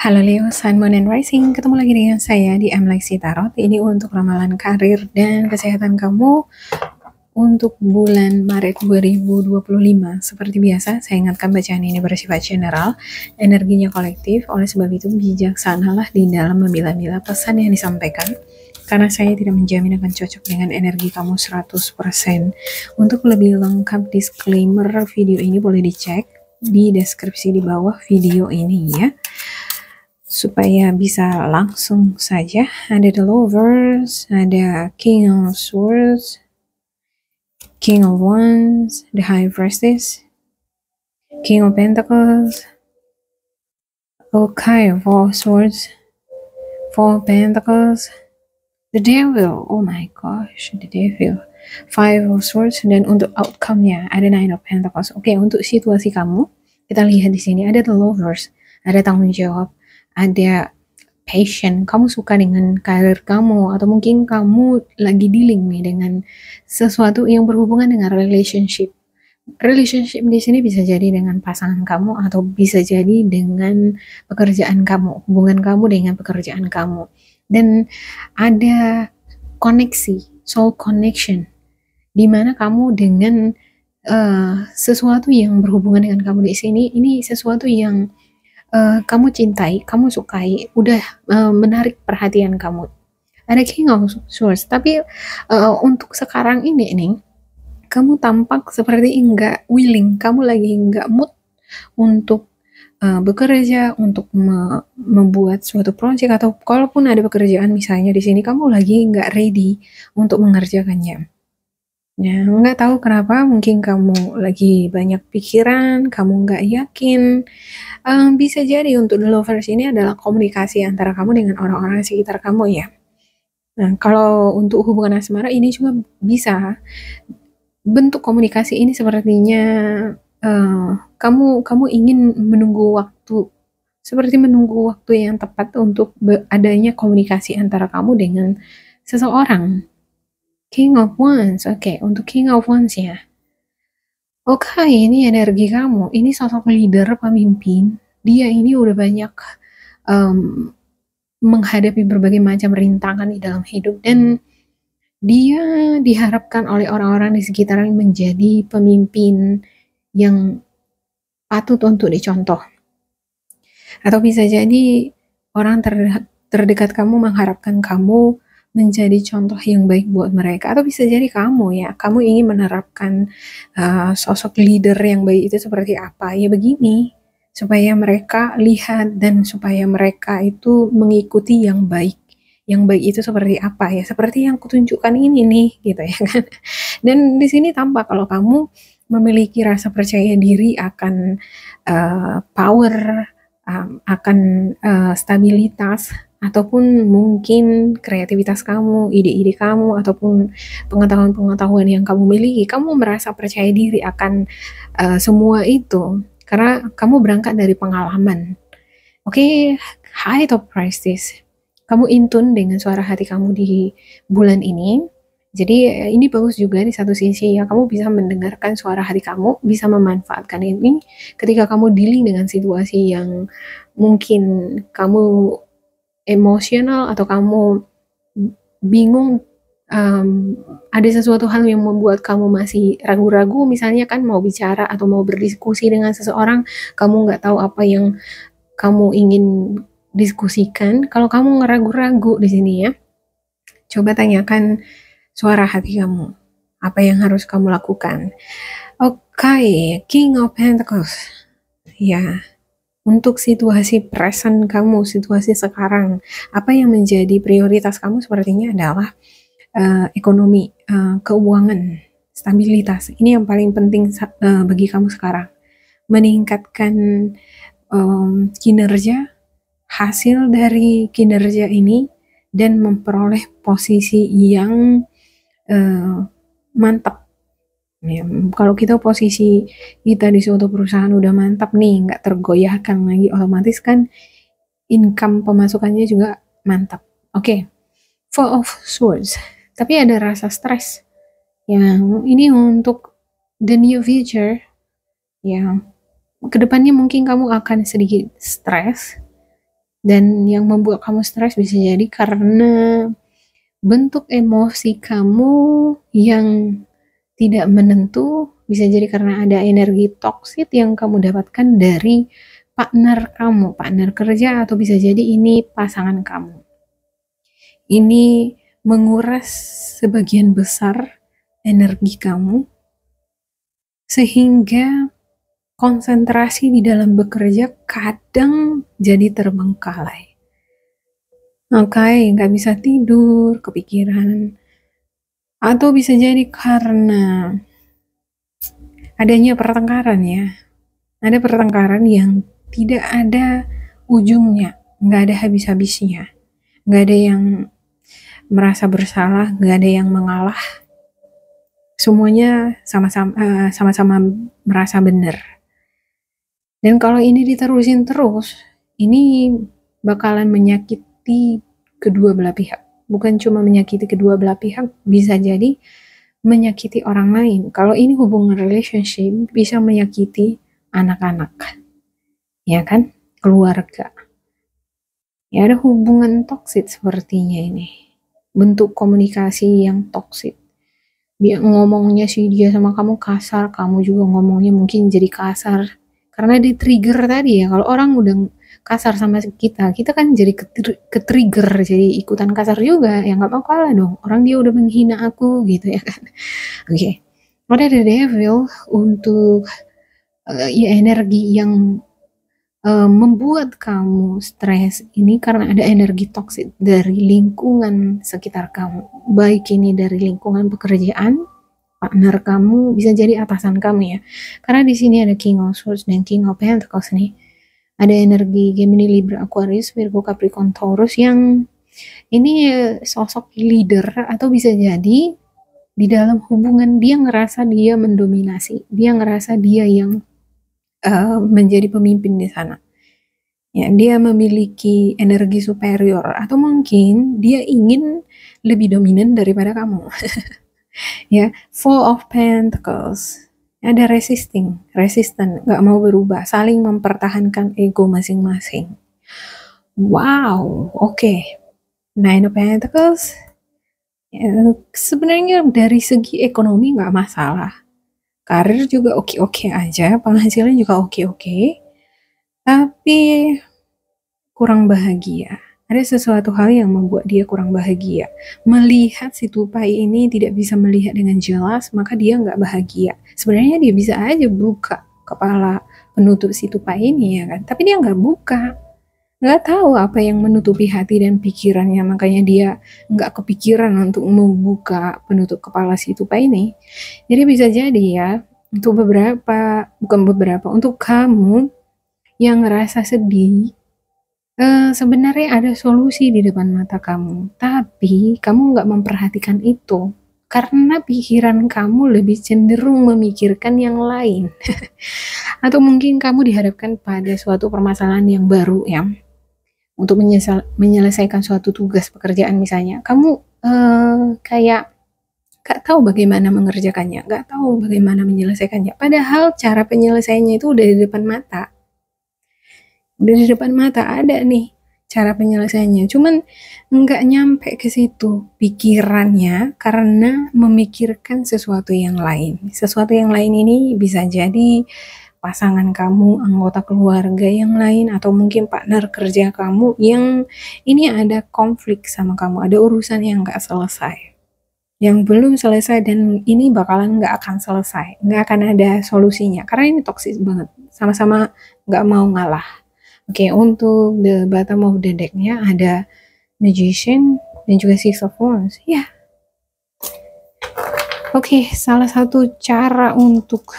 Halo Leo, Sun, Moon, and Rising. Ketemu lagi dengan saya di Lexi Tarot. Ini untuk ramalan karir dan kesehatan kamu untuk bulan Maret 2025. Seperti biasa, saya ingatkan bacaan ini bersifat general, energinya kolektif. Oleh sebab itu, bijaksanalah di dalam memilah-milah pesan yang disampaikan. Karena saya tidak menjamin akan cocok dengan energi kamu 100%. Untuk lebih lengkap disclaimer video ini boleh dicek di deskripsi di bawah video ini ya. Supaya bisa langsung saja. Ada The Lovers, ada King of Swords, King of Wands, the High Priestess, King of Pentacles, Okay, Four Swords, Four Pentacles, the Devil, oh my gosh, the Devil, Five of Swords, dan untuk outcome-nya ada Nine of Pentacles. Oke, untuk situasi kamu, kita lihat di sini ada The Lovers, ada tanggung jawab, ada passion, kamu suka dengan karir kamu, atau mungkin kamu lagi dealing nih dengan sesuatu yang berhubungan dengan relationship. Relationship di sini bisa jadi dengan pasangan kamu atau bisa jadi dengan pekerjaan kamu, hubungan kamu dengan pekerjaan kamu. Dan ada koneksi, soul connection, di mana kamu dengan sesuatu yang berhubungan dengan kamu di sini, ini sesuatu yang kamu cintai, kamu sukai, udah menarik perhatian kamu. Ada King of Swords, tapi untuk sekarang ini nih, kamu tampak seperti enggak willing, kamu lagi enggak mood untuk bekerja, untuk membuat suatu project, atau kalaupun ada pekerjaan misalnya di sini, kamu lagi enggak ready untuk mengerjakannya. Ya, nggak tahu kenapa, mungkin kamu lagi banyak pikiran, kamu nggak yakin. Bisa jadi untuk The Lovers ini adalah komunikasi antara kamu dengan orang-orang sekitar kamu ya. Nah, kalau untuk hubungan asmara ini juga bisa. Bentuk komunikasi ini sepertinya kamu ingin menunggu waktu, seperti menunggu waktu yang tepat untuk adanya komunikasi antara kamu dengan seseorang. King of Wands, oke, untuk King of Wands ya. Oke, ini energi kamu, ini sosok leader, pemimpin. Dia ini udah banyak menghadapi berbagai macam rintangan di dalam hidup, dan dia diharapkan oleh orang-orang di sekitarnya menjadi pemimpin yang patut untuk dicontoh. Atau bisa jadi orang terdekat kamu mengharapkan kamu menjadi contoh yang baik buat mereka, atau bisa jadi kamu ya, kamu ingin menerapkan sosok leader yang baik itu seperti apa ya, begini, supaya mereka lihat dan supaya mereka itu mengikuti yang baik. Yang baik itu seperti apa ya, seperti yang kutunjukkan ini nih, gitu ya kan. Dan di sini tampak kalau kamu memiliki rasa percaya diri akan power, akan stabilitas, ataupun mungkin kreativitas kamu, ide-ide kamu, ataupun pengetahuan-pengetahuan yang kamu miliki, kamu merasa percaya diri akan semua itu, karena kamu berangkat dari pengalaman. Oke, High Top Priestess, kamu intun dengan suara hati kamu di bulan ini. Jadi ini bagus juga di satu sisi ya, kamu bisa mendengarkan suara hati kamu, bisa memanfaatkan ini ketika kamu dealing dengan situasi yang mungkin kamu emosional atau kamu bingung, ada sesuatu hal yang membuat kamu masih ragu-ragu, misalnya kan mau bicara atau mau berdiskusi dengan seseorang, kamu nggak tahu apa yang kamu ingin diskusikan. Kalau kamu ngeragu-ragu di sini ya, coba tanyakan suara hati kamu, apa yang harus kamu lakukan. Oke, King of Pentacles ya. Untuk situasi present kamu, situasi sekarang, apa yang menjadi prioritas kamu sepertinya adalah ekonomi, keuangan, stabilitas. Ini yang paling penting bagi kamu sekarang. Meningkatkan kinerja, hasil dari kinerja ini, dan memperoleh posisi yang mantap. Ya, kalau kita posisi kita di suatu perusahaan udah mantap nih, nggak tergoyahkan lagi, otomatis kan income pemasukannya juga mantap. Oke, Four of Swords, tapi ada rasa stres. Ya, ini untuk the new future. Ya, kedepannya mungkin kamu akan sedikit stres Dan yang membuat kamu stres bisa jadi karena bentuk emosi kamu yang tidak menentu, bisa jadi karena ada energi toksik yang kamu dapatkan dari partner kamu, partner kerja, atau bisa jadi ini pasangan kamu. Ini menguras sebagian besar energi kamu, sehingga konsentrasi di dalam bekerja kadang jadi terbengkalai. Oke, nggak bisa tidur, kepikiran. Atau bisa jadi karena adanya pertengkaran ya. Ada pertengkaran yang tidak ada ujungnya, nggak ada habis-habisnya. Nggak ada yang merasa bersalah, nggak ada yang mengalah. Semuanya sama-sama merasa benar. Dan kalau ini diterusin terus, ini bakalan menyakiti kedua belah pihak. Bukan cuma menyakiti kedua belah pihak, bisa jadi menyakiti orang lain. Kalau ini hubungan relationship, bisa menyakiti anak-anak. Ya kan? Keluarga. Ya ada hubungan toksik sepertinya ini. Bentuk komunikasi yang toksik. Dia ngomongnya sih dia sama kamu kasar, kamu juga ngomongnya mungkin jadi kasar. Karena di trigger tadi ya, kalau orang udah kasar sama kita, kita kan jadi ke-trigger, jadi ikutan kasar juga, ya nggak mau kalah dong. Orang dia udah menghina aku gitu ya kan. Oke. Ada the devil untuk ya energi yang membuat kamu stres ini karena ada energi toksik dari lingkungan sekitar kamu. Baik ini dari lingkungan pekerjaan, partner kamu, bisa jadi atasan kamu ya. Karena di sini ada King of Swords dan King of Pentacles nih. Ada energi Gemini, Libra, Aquarius, Virgo, Capricorn, Taurus yang ini sosok leader, atau bisa jadi di dalam hubungan dia ngerasa dia mendominasi, dia ngerasa dia yang menjadi pemimpin di sana. Ya, dia memiliki energi superior, atau mungkin dia ingin lebih dominan daripada kamu. Ya, Four of Pentacles. Ada resisten, nggak mau berubah, saling mempertahankan ego masing-masing. Wow, oke. Nine of Pentacles. Ya, sebenarnya dari segi ekonomi nggak masalah. Karir juga oke-oke aja, penghasilan juga oke-oke. Tapi kurang bahagia. Ada sesuatu hal yang membuat dia kurang bahagia. Melihat si tupai ini tidak bisa melihat dengan jelas, maka dia nggak bahagia. Sebenarnya dia bisa aja buka kepala penutup si tupai ini ya kan, tapi dia nggak buka. Nggak tahu apa yang menutupi hati dan pikirannya, makanya dia nggak kepikiran untuk membuka penutup kepala si tupai ini. Jadi bisa jadi ya, untuk kamu yang ngerasa sedih, sebenarnya ada solusi di depan mata kamu, tapi kamu nggak memperhatikan itu. Karena pikiran kamu lebih cenderung memikirkan yang lain. Atau mungkin kamu dihadapkan pada suatu permasalahan yang baru ya. Untuk menyelesaikan suatu tugas pekerjaan misalnya. Kamu kayak gak tahu bagaimana mengerjakannya, gak tahu bagaimana menyelesaikannya. Padahal cara penyelesaiannya itu udah di depan mata. Dari depan mata ada nih cara penyelesaiannya, cuman nggak nyampe ke situ pikirannya karena memikirkan sesuatu yang lain. Sesuatu yang lain ini bisa jadi pasangan kamu, anggota keluarga yang lain, atau mungkin partner kerja kamu yang ini ada konflik sama kamu, ada urusan yang nggak selesai, yang belum selesai, dan ini bakalan nggak akan selesai, nggak akan ada solusinya karena ini toksik banget, sama-sama nggak mau ngalah. Oke, untuk the bottom of the deck-nya ada Magician dan juga Six of Wands. Ya. Oke, salah satu cara untuk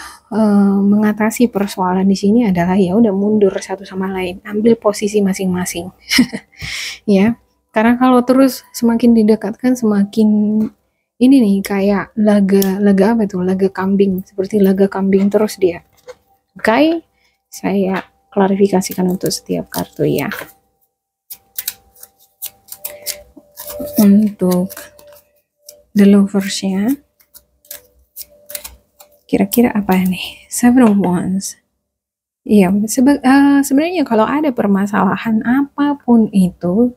mengatasi persoalan di sini adalah ya udah mundur satu sama lain, ambil posisi masing-masing. Ya. Karena kalau terus semakin didekatkan semakin ini nih kayak laga apa tuh? Laga kambing, seperti laga kambing terus dia. Oke, saya klarifikasikan untuk setiap kartu ya. Untuk the lovers-nya, kira-kira apa nih? Seven of Wands, Iya, sebenarnya kalau ada permasalahan apapun itu,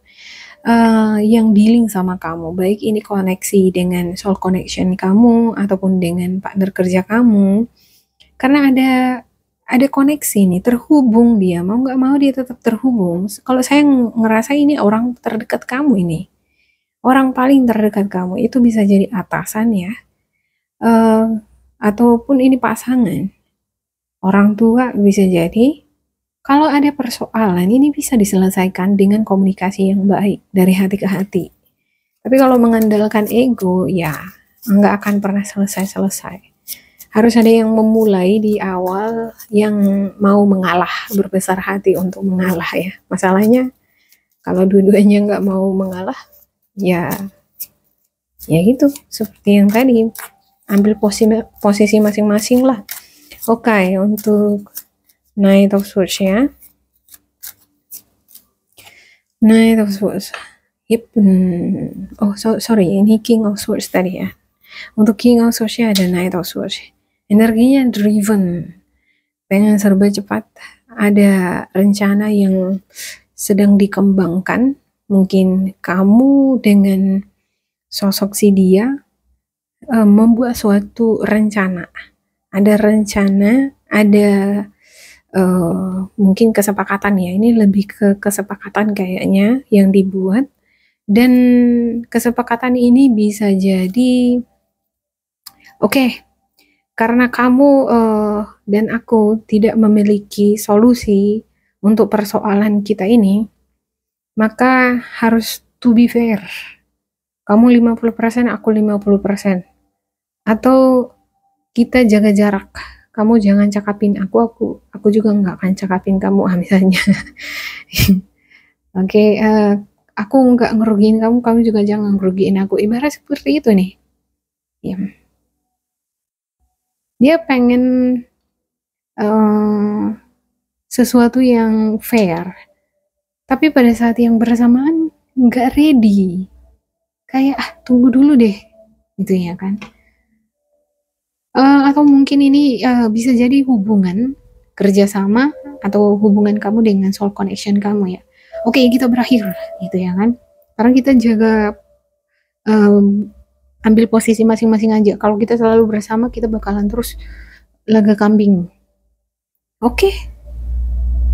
yang dealing sama kamu, baik ini koneksi dengan soul connection kamu ataupun dengan partner kerja kamu, karena ada koneksi nih, terhubung dia, mau nggak mau dia tetap terhubung. Kalau saya ngerasa ini orang terdekat kamu ini, orang paling terdekat kamu, itu bisa jadi atasan ya, eee, ataupun ini pasangan, orang tua bisa jadi. Kalau ada persoalan, ini bisa diselesaikan dengan komunikasi yang baik dari hati ke hati. Tapi kalau mengandalkan ego, ya nggak akan pernah selesai-selesai. Harus ada yang memulai di awal yang mau mengalah, berbesar hati untuk mengalah ya. Masalahnya kalau dua-duanya nggak mau mengalah, ya ya gitu. Seperti yang tadi, ambil posisi masing-masing lah. Oke, untuk Knight of Swords ya. Knight of Swords. Yep. Oh, sorry, ini King of Swords tadi ya. Untuk King of Swords ada Knight of Swords. Energinya driven, pengen serba cepat. Ada rencana yang sedang dikembangkan. Mungkin kamu dengan sosok si dia membuat suatu rencana. Ada rencana, ada mungkin kesepakatan ya. Ini lebih ke kesepakatan kayaknya yang dibuat. Dan kesepakatan ini bisa jadi, oke, karena kamu dan aku tidak memiliki solusi untuk persoalan kita ini, maka harus to be fair. Kamu 50%, aku 50%. Atau kita jaga jarak. Kamu jangan cakapin aku juga nggak akan cakapin kamu, misalnya. Oke, aku nggak ngerugiin kamu, kamu juga jangan ngerugiin aku. Ibarat seperti itu nih. Ya. Dia pengen sesuatu yang fair, tapi pada saat yang bersamaan nggak ready. Kayak tunggu dulu deh, gitu ya kan? Atau mungkin ini bisa jadi hubungan kerjasama atau hubungan kamu dengan soul connection kamu ya. Oke, kita berakhir, gitu ya kan? Sekarang kita jaga ambil posisi masing-masing aja. Kalau kita selalu bersama, kita bakalan terus laga kambing. Oke,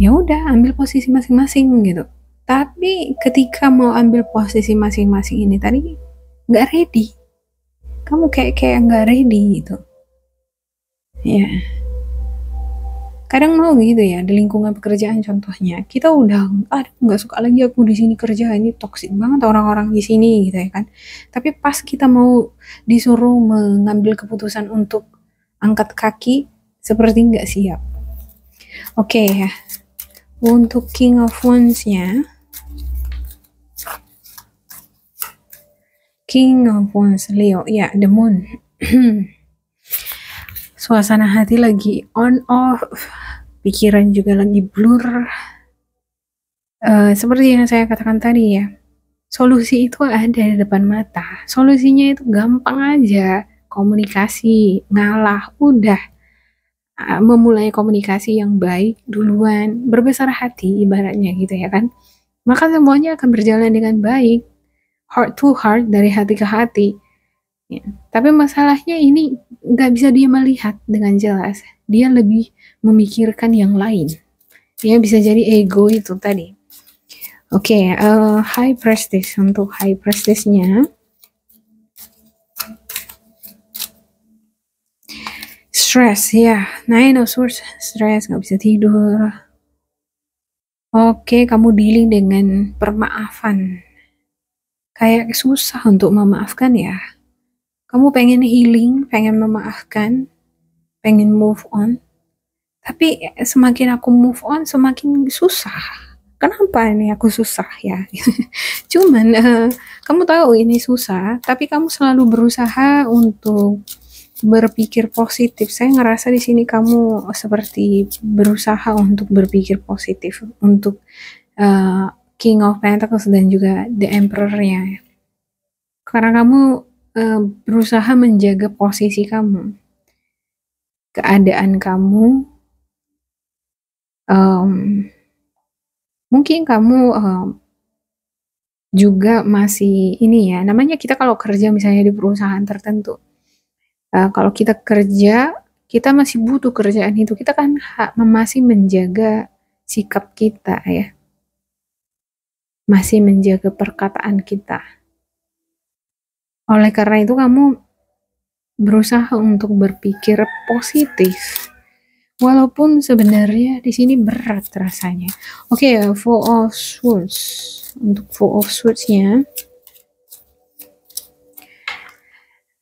ya udah ambil posisi masing-masing gitu. Tapi ketika mau ambil posisi masing-masing ini tadi nggak ready, kamu kayak nggak ready gitu. Ya, kadang mau gitu ya di lingkungan pekerjaan contohnya. Kita udah nggak suka lagi aku di sini kerja, ini toksik banget orang-orang di sini gitu ya kan. Tapi pas kita mau disuruh mengambil keputusan untuk angkat kaki, seperti nggak siap. Oke ya. Untuk King of Wands-nya, King of Wands, Leo, ya, the Moon. Suasana hati lagi on off, pikiran juga lagi blur. Seperti yang saya katakan tadi ya, solusi itu ada di depan mata. Solusinya itu gampang aja, komunikasi, ngalah, udah. Memulai komunikasi yang baik duluan, berbesar hati ibaratnya gitu ya kan. Maka semuanya akan berjalan dengan baik. Heart to heart, dari hati ke hati. Ya. Tapi masalahnya ini nggak bisa dia melihat dengan jelas. Dia lebih memikirkan yang lain. Ya bisa jadi ego itu tadi. Oke, High Priestess. Untuk High Priestess-nya, stress ya. Nine of Swords, stress, nggak bisa tidur. Oke, kamu dealing dengan permaafan. Kayak susah untuk memaafkan ya. Kamu pengen healing, pengen memaafkan, pengen move on. Tapi semakin aku move on, semakin susah. Kenapa ini aku susah ya? Cuman kamu tahu ini susah, tapi kamu selalu berusaha untuk berpikir positif. Saya ngerasa di sini kamu seperti berusaha untuk berpikir positif untuk King of Pentacles dan juga The Emperor-nya. Karena kamu berusaha menjaga posisi kamu, keadaan kamu, Mungkin kamu juga masih ini ya, namanya kita kalau kerja misalnya di perusahaan tertentu, kalau kita kerja, kita masih butuh kerjaan itu, kita kan masih menjaga sikap kita ya, masih menjaga perkataan kita. Oleh karena itu kamu berusaha untuk berpikir positif. Walaupun sebenarnya di sini berat rasanya. Oke, Four of Swords. Untuk Four of Swords-nya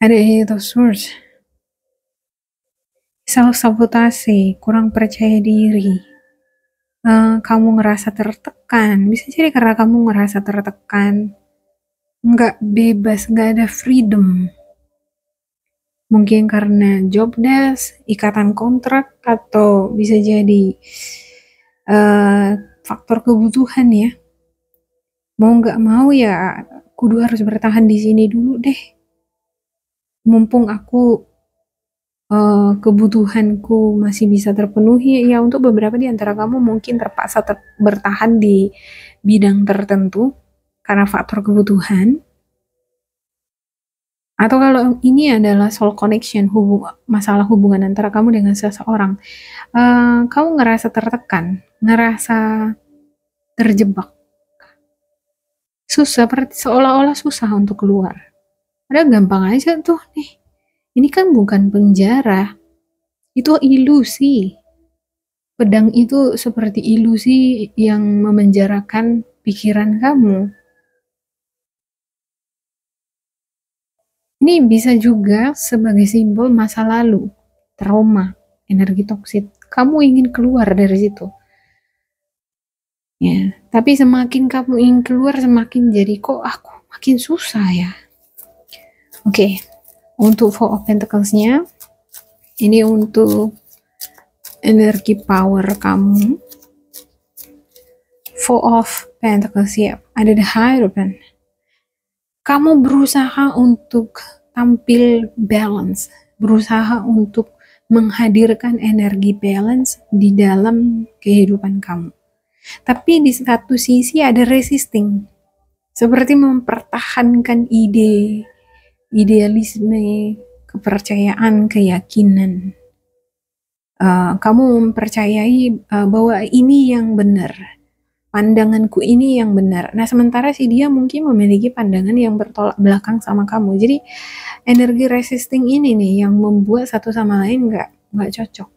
ada Eight of Swords. Self-sabotase, kurang percaya diri. Kamu ngerasa tertekan. Bisa jadi karena kamu ngerasa tertekan. Nggak bebas, nggak ada freedom. Mungkin karena job desk, ikatan kontrak, atau bisa jadi faktor kebutuhan ya. Mau nggak mau ya, kudu harus bertahan di sini dulu deh. Mumpung aku kebutuhanku masih bisa terpenuhi, ya untuk beberapa di antara kamu mungkin terpaksa bertahan di bidang tertentu karena faktor kebutuhan. Atau kalau ini adalah soul connection, masalah hubungan antara kamu dengan seseorang, kamu ngerasa tertekan, ngerasa terjebak, susah, seolah-olah susah untuk keluar. Padahal gampang aja tuh nih. Ini kan bukan penjara, itu ilusi. Pedang itu seperti ilusi yang memenjarakan pikiran kamu. Ini bisa juga sebagai simbol masa lalu, trauma, energi toksik. Kamu ingin keluar dari situ. Ya, tapi semakin kamu ingin keluar, semakin jadi kok aku makin susah ya. Oke, untuk Four of Pentacles-nya, ini untuk energi power kamu. Four of Pentacles, ya, ada the Hierophant. Kamu berusaha untuk tampil balance, berusaha untuk menghadirkan energi balance di dalam kehidupan kamu. Tapi di satu sisi ada resisting, seperti mempertahankan ide, idealisme, kepercayaan, keyakinan. Kamu mempercayai bahwa ini yang benar, pandanganku ini yang benar. Nah, sementara si dia mungkin memiliki pandangan yang bertolak belakang sama kamu. Jadi energi resisting ini nih yang membuat satu sama lain nggak cocok.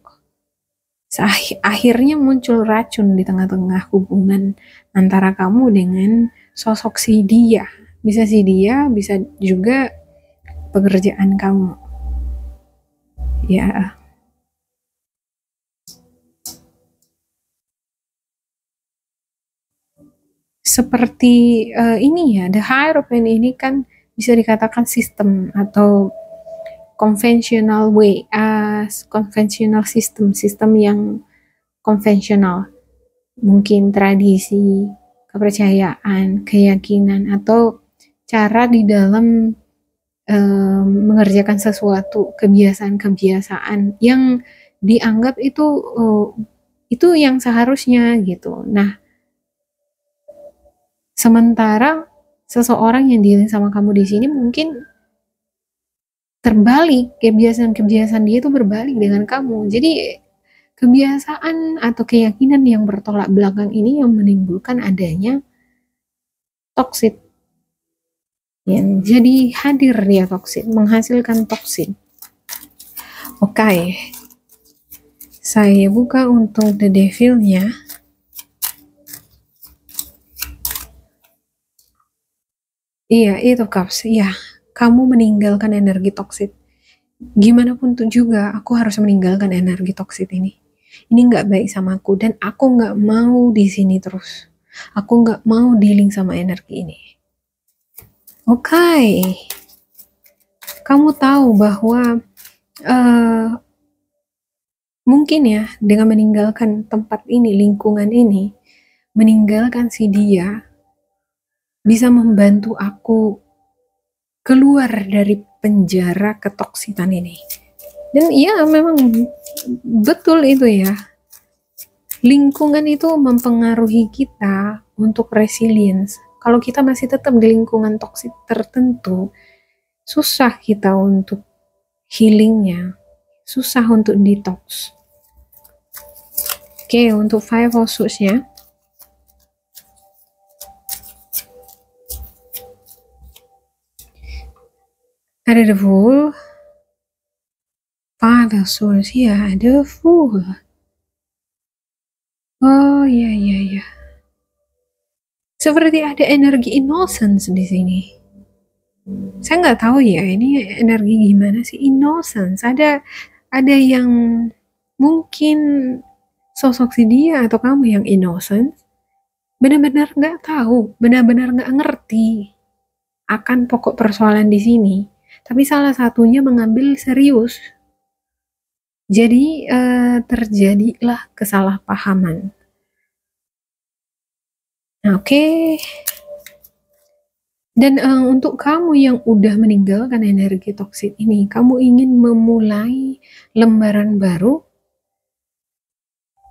Akhirnya muncul racun di tengah-tengah hubungan antara kamu dengan sosok si dia. Bisa si dia, bisa juga pekerjaan kamu. Ya. Seperti ini ya, the Hierophant ini kan bisa dikatakan sistem atau conventional way, conventional sistem yang konvensional, mungkin tradisi, kepercayaan, keyakinan, atau cara di dalam mengerjakan sesuatu, kebiasaan-kebiasaan yang dianggap itu yang seharusnya gitu. Nah, sementara seseorang yang dealing sama kamu di sini mungkin terbalik, kebiasaan-kebiasaan dia itu berbalik dengan kamu. Jadi kebiasaan atau keyakinan yang bertolak belakang ini yang menimbulkan adanya toksit. Yang jadi hadir dia toksit, menghasilkan toksit. Oke. Saya buka untuk the devil-nya. Iya, itu cups. Iya, kamu meninggalkan energi toksit. Gimana pun tuh juga, aku harus meninggalkan energi toksit ini. Ini nggak baik sama aku, dan aku nggak mau di sini terus. Aku nggak mau dealing sama energi ini. Oke. Kamu tahu bahwa mungkin ya, dengan meninggalkan tempat ini, lingkungan ini, meninggalkan si dia, bisa membantu aku keluar dari penjara ketoksitan ini. Dan iya, memang betul itu ya. Lingkungan itu mempengaruhi kita untuk resilience. Kalau kita masih tetap di lingkungan toksik tertentu, susah kita untuk healingnya, susah untuk detox. Oke, untuk Five of Swords-nya, ada the Fool, Five of Swords, ya, the Fool. Oh, iya. Seperti ada energi innocence di sini. Saya nggak tahu ya, ini energi gimana sih, innocence. Ada yang mungkin sosok si dia atau kamu yang innocent, benar-benar nggak tahu, benar-benar nggak ngerti akan pokok persoalan di sini. Tapi salah satunya mengambil serius. Jadi terjadilah kesalahpahaman. Oke. Dan untuk kamu yang udah meninggalkan energi toksik ini, kamu ingin memulai lembaran baru,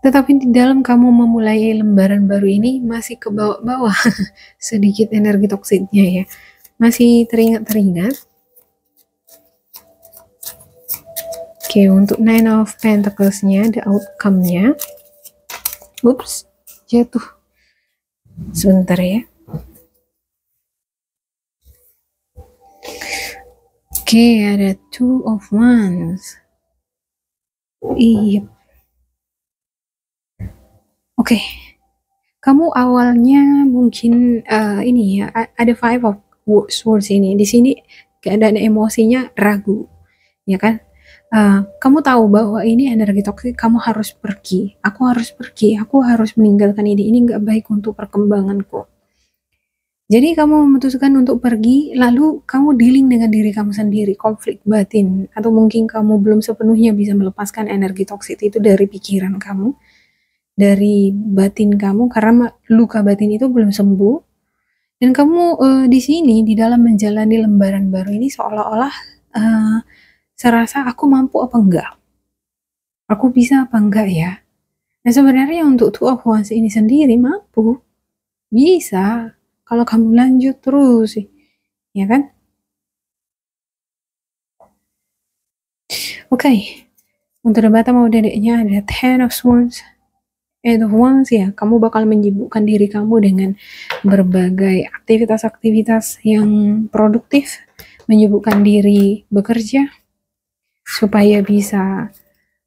tetapi di dalam kamu memulai lembaran baru ini masih ke bawah-bawah sedikit energi toksiknya ya. Masih teringat. Oke, untuk Nine of Pentacles-nya, the outcome-nya. Ups, jatuh. Sebentar ya. Oke, ada Two of Wands. Iya. Oke. Kamu awalnya mungkin ini ya, ada Five of Swords ini. Di sini keadaan emosinya ragu, ya kan? Kamu tahu bahwa ini energi toksik, kamu harus pergi. Aku harus meninggalkan ini nggak baik untuk perkembanganku. Jadi kamu memutuskan untuk pergi, lalu kamu dealing dengan diri kamu sendiri, konflik batin, atau mungkin kamu belum sepenuhnya bisa melepaskan energi toksik itu dari pikiran kamu, dari batin kamu, karena luka batin itu belum sembuh. Dan kamu di sini, di dalam menjalani lembaran baru ini, seolah-olah serasa aku mampu apa enggak? Aku bisa apa enggak ya? Nah sebenarnya untuk Two of Wands ini sendiri mampu, bisa, kalau kamu lanjut terus, ya kan? Oke. Untuk debat mau dedeknya ada Ten of Swords, Eight of Wands ya. Kamu bakal menyibukkan diri kamu dengan berbagai aktivitas-aktivitas yang produktif, menyibukkan diri bekerja supaya bisa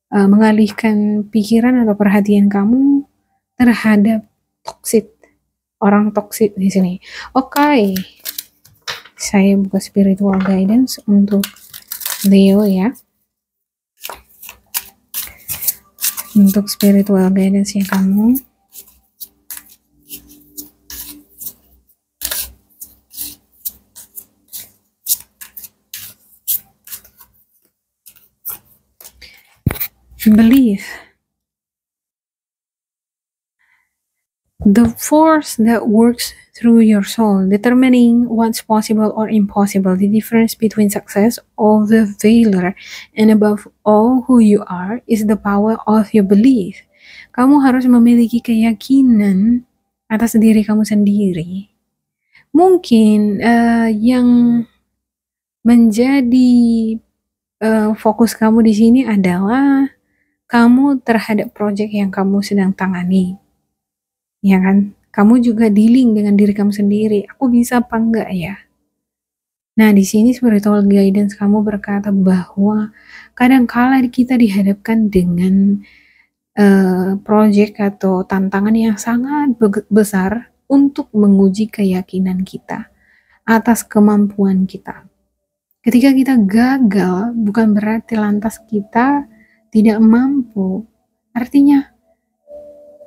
mengalihkan pikiran atau perhatian kamu terhadap toksik, orang toksik di sini. Oke. Saya buka spiritual guidance untuk Leo ya. Untuk spiritual guidance ya kamu. Believe. The force that works through your soul, determining what's possible or impossible, the difference between success or the failure, and above all who you are is the power of your belief. Kamu harus memiliki keyakinan atas diri kamu sendiri. Mungkin yang menjadi fokus kamu di sini adalah kamu terhadap proyek yang kamu sedang tangani, ya kan? Kamu juga dealing dengan diri kamu sendiri. Aku bisa apa enggak ya? Nah, di sini spiritual guidance kamu berkata bahwa kadangkala kita dihadapkan dengan proyek atau tantangan yang sangat besar untuk menguji keyakinan kita atas kemampuan kita. Ketika kita gagal, bukan berarti lantas kita tidak mampu. Artinya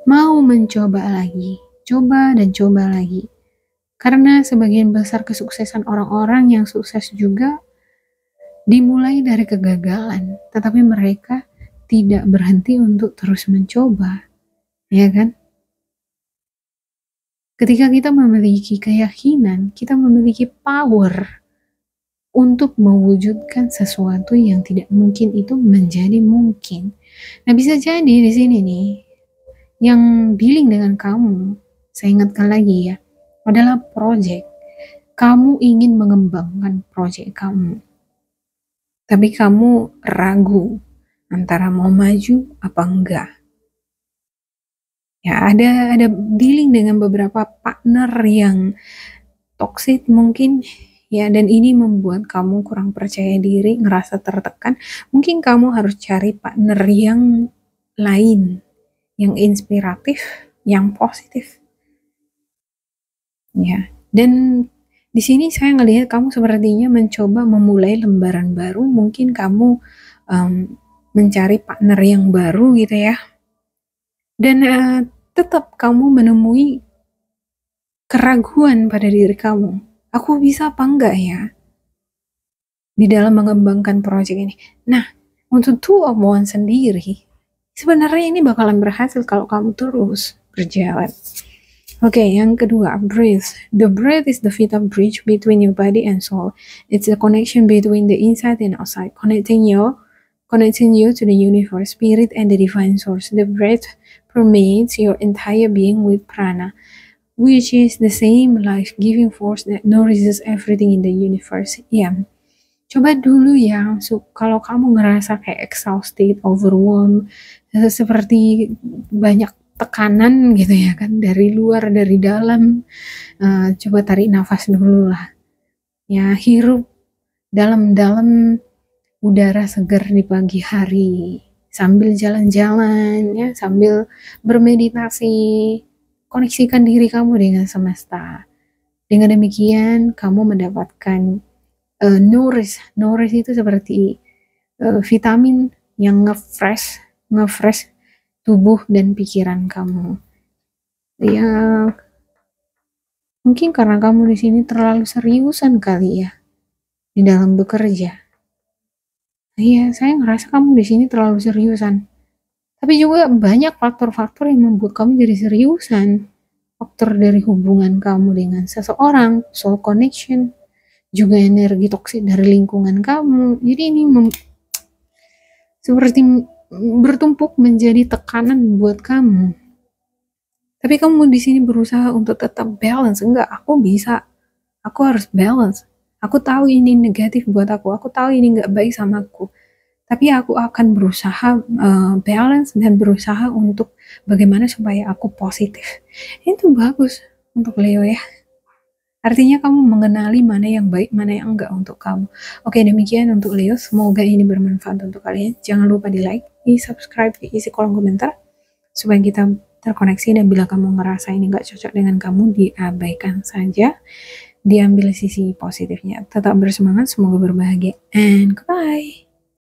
mau mencoba lagi, coba dan coba lagi. Karena sebagian besar kesuksesan orang-orang yang sukses juga dimulai dari kegagalan, tetapi mereka tidak berhenti untuk terus mencoba, ya kan? Ketika kita memiliki keyakinan, kita memiliki power untuk mewujudkan sesuatu yang tidak mungkin itu menjadi mungkin. Nah, bisa jadi di sini nih, yang dealing dengan kamu, saya ingatkan lagi ya, adalah project. Kamu ingin mengembangkan project kamu, tapi kamu ragu antara mau maju apa enggak. Ya, ada dealing dengan beberapa partner yang toxic mungkin ya, dan ini membuat kamu kurang percaya diri, ngerasa tertekan. Mungkin kamu harus cari partner yang lain, yang inspiratif, yang positif. Ya. Dan di sini saya ngelihat kamu sepertinya mencoba memulai lembaran baru, mungkin kamu mencari partner yang baru gitu ya. Dan tetap kamu menemui keraguan pada diri kamu. Aku bisa apa enggak ya di dalam mengembangkan proyek ini? Nah, untuk 2 of 1 sendiri, sebenarnya ini bakalan berhasil kalau kamu terus berjalan. Oke, yang kedua, breathe. The breath is the vital bridge between your body and soul. It's the connection between the inside and outside, connecting you to the universe, spirit, and the divine source. The breath permeates your entire being with prana, which is the same life-giving force that nourishes everything in the universe. Ya, coba dulu ya, kalau kamu ngerasa kayak exhausted, overwhelmed, seperti banyak tekanan gitu ya kan, dari luar, dari dalam, coba tarik nafas dulu lah. Ya, hirup dalam-dalam udara segar di pagi hari, sambil jalan-jalan ya, sambil bermeditasi, koneksikan diri kamu dengan semesta. Dengan demikian kamu mendapatkan nourish itu seperti vitamin yang nge-fresh tubuh dan pikiran kamu. Ya, mungkin karena kamu di sini terlalu seriusan kali ya di dalam bekerja. Iya, saya ngerasa kamu di sini terlalu seriusan. Tapi juga banyak faktor-faktor yang membuat kamu jadi seriusan. Faktor dari hubungan kamu dengan seseorang, soul connection, juga energi toksik dari lingkungan kamu. Jadi ini seperti bertumpuk menjadi tekanan buat kamu. Tapi kamu di sini berusaha untuk tetap balance. Enggak, aku bisa. Aku harus balance. Aku tahu ini negatif buat aku. Aku tahu ini nggak baik sama aku. Tapi aku akan berusaha balance dan berusaha untuk bagaimana supaya aku positif. Itu bagus untuk Leo ya. Artinya kamu mengenali mana yang baik, mana yang enggak untuk kamu. Oke, demikian untuk Leo. Semoga ini bermanfaat untuk kalian. Jangan lupa di like, di subscribe, isi kolom komentar supaya kita terkoneksi. Dan bila kamu ngerasa ini nggak cocok dengan kamu, diabaikan saja. Diambil sisi positifnya. Tetap bersemangat, semoga berbahagia. And goodbye.